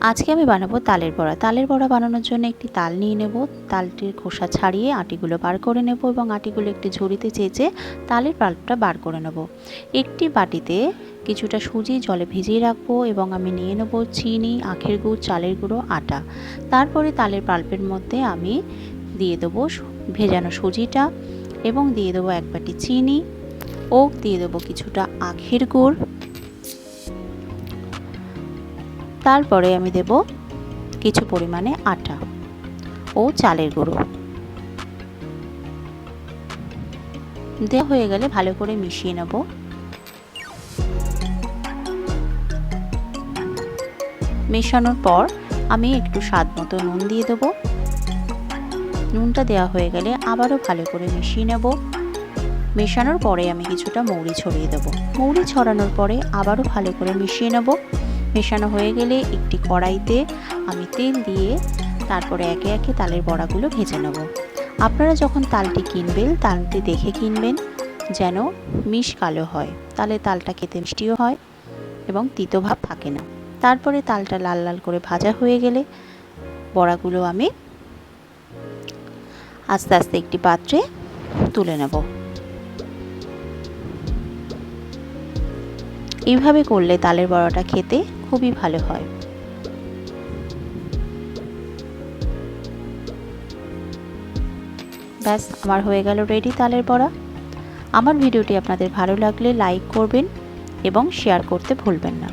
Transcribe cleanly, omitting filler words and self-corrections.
আজকে আমি বানাবো তালের বড়া। তালের বড়া বানানোর জন্য একটি তাল নিয়ে নেব। তালটির খোসা ছাড়িয়ে আটিগুলো বার করে নেব এবং আটিগুলো একটি ঝুড়িতে চেঁচে তালের পাল্পটা বার করে নেব। একটি বাটিতে কিছুটা সুজি জলে ভিজিয়ে রাখবো এবং আমি নিয়ে নেব চিনি, আখের গুড়, চালের গুঁড়ো, আটা। তারপরে তালের পাল্পের মধ্যে আমি দিয়ে দেবো ভেজানো সুজিটা এবং দিয়ে দেবো এক বাটি চিনি ও দিয়ে দেবো কিছুটা আখের গুড়। তারপরে আমি দেব কিছু পরিমাণে আটা ও চালের গুঁড়ো। দেওয়া হয়ে গেলে ভালো করে মিশিয়ে নেব। মেশানোর পর আমি একটু স্বাদ মতো নুন দিয়ে দেবো। নুনটা দেওয়া হয়ে গেলে আবারও ভালো করে মিশিয়ে নেব। মেশানোর পরে আমি কিছুটা মৌরি ছড়িয়ে দেব। মৌরি ছড়ানোর পরে আবারও ভালো করে মিশিয়ে নেব। মেশানো হয়ে গেলে একটি কড়াইতে আমি তেল দিয়ে তারপরে একে একে তালের বড়াগুলো ভেজে নেব। আপনারা যখন তালটি কিনবেন তালটি দেখে কিনবেন যেন মিশ কালো হয়, তাহলে তালটা খেতে মিষ্টিও হয় এবং তিতো ভাব থাকে না। তারপরে তালটা লাল লাল করে ভাজা হয়ে গেলে বড়াগুলো আমি আস্তে আস্তে একটি পাত্রে তুলে নেব। এইভাবে করলে তালের বড়াটা খেতে খুবই ভালো হয়। ব্যাস, আমার হয়ে গেল রেডি তালের বড়া। আমার ভিডিওটি আপনাদের ভালো লাগলে লাইক করবেন এবং শেয়ার করতে ভুলবেন না।